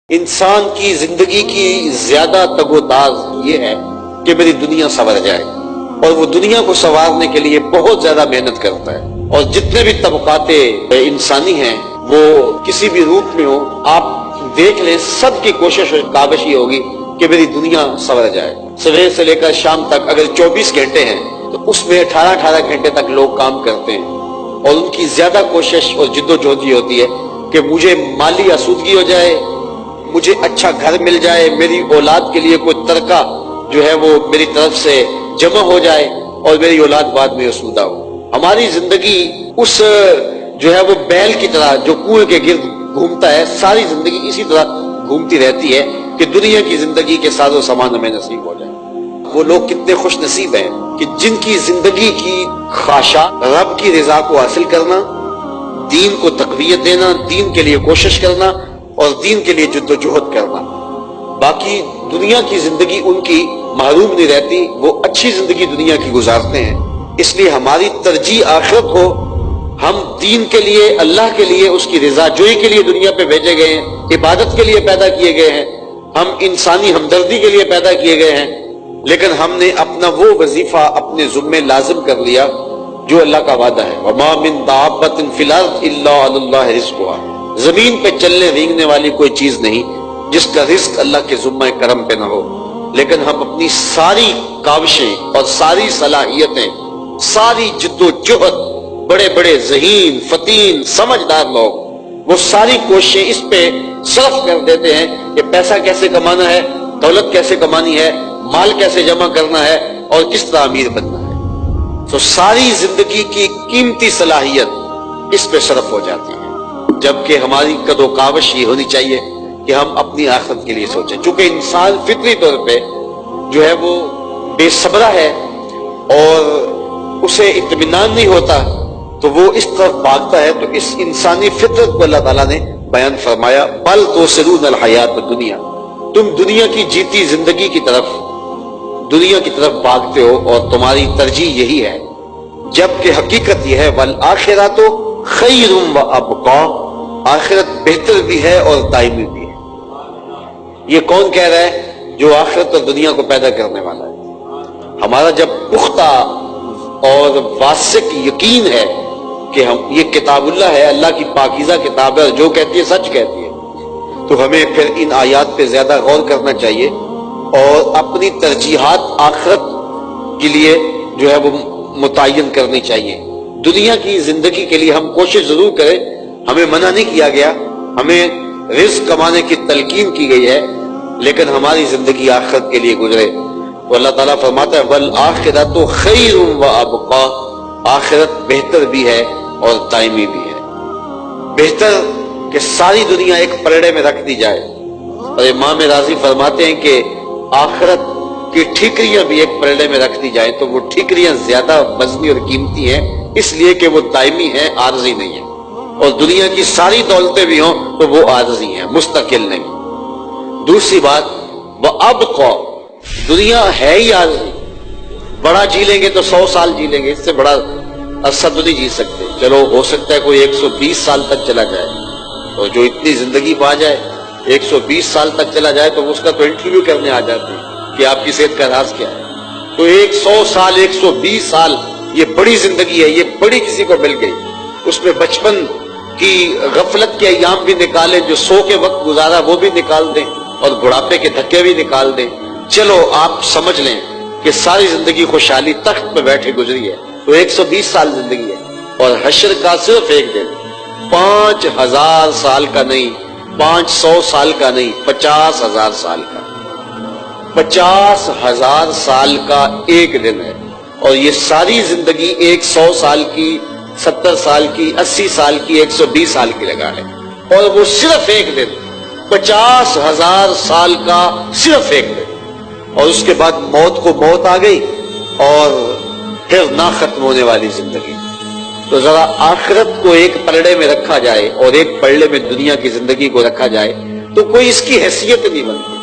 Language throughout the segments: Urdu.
انسان کی زندگی کی زیادہ تگ و تاز یہ ہے کہ میری دنیا سنور جائے، اور وہ دنیا کو سنوارنے کے لیے بہت زیادہ محنت کرتا ہے۔ اور جتنے بھی طبقات انسانی ہیں وہ کسی بھی روپ میں ہو، آپ دیکھ لیں سب کی کوشش اور کاوش یہ ہوگی کہ میری دنیا سنور جائے۔ صبح سے لے کر شام تک اگر 24 گھنٹے ہیں تو اس میں 18 گھنٹے تک لوگ کام کرتے ہیں، اور ان کی زیادہ کوشش اور جد و جہد یہ ہوتی ہے کہ مجھے مالی آسودگی ہو جائے، مجھے اچھا گھر مل جائے، میری اولاد کے لیے کوئی ترکہ جو ہے وہ میری طرف سے جمع ہو جائے اور میری اولاد بعد میں آسودہ ہو۔ ہماری زندگی اس جو ہے وہ بیل کی طرح جو کنویں کے گرد گھومتا ہے، ساری زندگی اسی طرح گھومتی رہتی ہے کہ دنیا کی زندگی کے ساز و سامان ہمیں نصیب ہو جائے۔ وہ لوگ کتنے خوش نصیب ہیں کہ جن کی زندگی کی خواہشات رب کی رضا کو حاصل کرنا، دین کو تقویت دینا، دین کے لیے کوشش کرنا اور دین کے لیے جد و جہد کرنا۔ باقی دنیا کی زندگی ان کی محروم نہیں رہتی، وہ اچھی زندگی دنیا کی گزارتے ہیں۔ اس لیے ہماری ترجیح آخرت ہو، ہم دین کے لیے، اللہ کے لیے، اس کی رضا جوئی کے لیے دنیا پہ بھیجے گئے ہیں، عبادت کے لیے پیدا کیے گئے ہیں، ہم انسانی ہمدردی کے لیے پیدا کیے گئے ہیں، لیکن ہم نے اپنا وہ وظیفہ اپنے ذمے لازم کر لیا جو اللہ کا وعدہ ہے۔ وَمَا مِن دَابَّةٍ فِي الْأَرْضِ إِلَّا عَلَى اللَّهِ رِزْقُهَا۔ زمین پہ چلنے رینگنے والی کوئی چیز نہیں جس کا رزق اللہ کے ذمہ کرم پہ نہ ہو، لیکن ہم اپنی ساری کاوشیں اور ساری صلاحیتیں، ساری جد و جہد، بڑے بڑے ذہین فتین سمجھدار لوگ وہ ساری کوششیں اس پہ صرف کر دیتے ہیں کہ پیسہ کیسے کمانا ہے، دولت کیسے کمانی ہے، مال کیسے جمع کرنا ہے اور کس طرح امیر بننا ہے۔ تو ساری زندگی کی قیمتی صلاحیت اس پہ صرف ہو جاتی ہے، جبکہ ہماری قد و کاوش یہ ہونی چاہیے کہ ہم اپنی آخرت کے لیے سوچیں۔ چونکہ انسان فطری طور پہ جو ہے وہ بے صبرہ ہے اور اسے اطمینان نہیں ہوتا، تو وہ اس طرف بھاگتا ہے۔ تو اس انسانی فطرت کو اللہ تعالیٰ نے بیان فرمایا، بل تؤثرون الحیات الدنیا، تم دنیا کی جیتی زندگی کی طرف بھاگتے ہو اور تمہاری ترجیح یہی ہے، جبکہ حقیقت یہ ہے والآخرۃ خیر وابقیٰ، آخرت بہتر بھی ہے اور دائمی بھی ہے۔ یہ کون کہہ رہا ہے؟ جو آخرت اور دنیا کو پیدا کرنے والا ہے۔ ہمارا جب پختہ اور واثق یقین ہے کہ یہ کتاب اللہ ہے، اللہ کی پاکیزہ کتاب ہے اور جو کہتی ہے سچ کہتی ہے، تو ہمیں پھر ان آیات پہ زیادہ غور کرنا چاہیے اور اپنی ترجیحات آخرت کے لیے جو ہے وہ متعین کرنی چاہیے۔ دنیا کی زندگی کے لیے ہم کوشش ضرور کریں، ہمیں منع نہیں کیا گیا، ہمیں رزق کمانے کی تلقین کی گئی ہے، لیکن ہماری زندگی آخرت کے لیے گزرے۔ تو اللہ تعالیٰ فرماتا ہے والآخرۃ خیر وابقیٰ، آخرت بہتر بھی ہے اور دائمی بھی ہے۔ بہتر کہ ساری دنیا ایک پلڑے میں رکھ دی جائے، اور امام راضی فرماتے ہیں کہ آخرت کی ٹھیکریاں بھی ایک پلڑے میں رکھ دی جائیں تو وہ ٹھیکریاں زیادہ وزنی اور قیمتی ہیں، اس لیے کہ وہ دائمی ہیں، عارضی نہیں ہیں۔ اور دنیا کی ساری دولتیں بھی ہوں تو وہ عارضی ہیں، مستقل نہیں۔ دوسری بات وابقیٰ، دنیا ہے ہی عارضی، بڑا جی لیں گے تو 100 سال جی لیں گے، اس سے بڑا عرصہ تو نہیں جی سکتے۔ چلو ہو سکتا ہے کوئی 120 سال تک چلا جائے، اور جو اتنی زندگی پا جائے 120 سال تک چلا جائے تو اس کا تو انٹرویو کرنے آ جاتے ہیں کہ آپ کی صحت کا راز کیا ہے۔ تو 100 سال 120 سال یہ بڑی زندگی ہے، یہ بڑی کسی کو مل گئی، اس میں بچپن کی غفلت کے ایام بھی نکالیں، جو سو کے وقت گزارا وہ بھی نکال دیں اور بڑھاپے کے دھکے بھی نکال دیں۔ چلو آپ سمجھ لیں کہ ساری زندگی خوشحالی تخت پہ بیٹھے گزری ہے تو 120 سال زندگی ہے، اور حشر کا صرف ایک دن 5000 سال کا نہیں، 500 سال کا نہیں، 50,000 سال کا، 50,000 سال کا ایک دن ہے۔ اور یہ ساری زندگی 100 سال کی، 70 سال کی، 80 سال کی، 120 سال کی لگا ہے، اور وہ صرف ایک دن 50,000 سال کا صرف ایک دن، اور اس کے بعد موت کو موت آ گئی اور پھر نہ ختم ہونے والی زندگی۔ تو ذرا آخرت کو ایک پلڑے میں رکھا جائے اور ایک پلڑے میں دنیا کی زندگی کو رکھا جائے تو کوئی اس کی حیثیت نہیں بنتی۔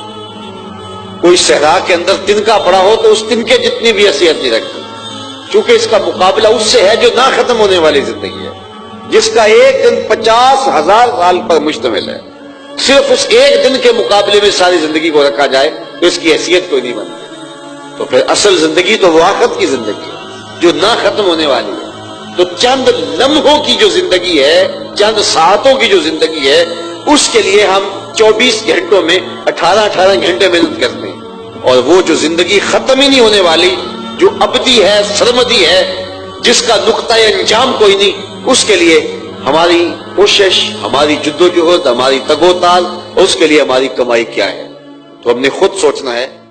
کوئی صحرا کے اندر تنکا پڑا ہو تو اس تنکے جتنی بھی حیثیت نہیں رکھتی، چونکہ اس کا مقابلہ اس سے ہے جو نہ ختم ہونے والی زندگی ہے، جس کا ایک دن 50,000 سال پر مشتمل ہے۔ صرف اس ایک دن کے مقابلے میں ساری زندگی کو رکھا جائے تو اس کی حیثیت کوئی نہیں بنتی. تو پھر اصل زندگی تو وہ آخرت کی زندگی ہے جو نہ ختم ہونے والی ہے. تو چند لمحوں کی جو زندگی ہے، چند ساعتوں کی جو زندگی ہے، اس کے لیے ہم 24 گھنٹوں میں 18 گھنٹے محنت کرتے ہیں. اور وہ جو زندگی ختم ہی نہیں ہونے والی، جو ابدی ہے، سرمدی ہے، جس کا نقطہ انجام کوئی نہیں، اس کے لیے ہماری کوشش، ہماری جدوجہد، ہماری تگ و تال، اور اس کے لیے ہماری کمائی کیا ہے. تو ہم نے خود سوچنا ہے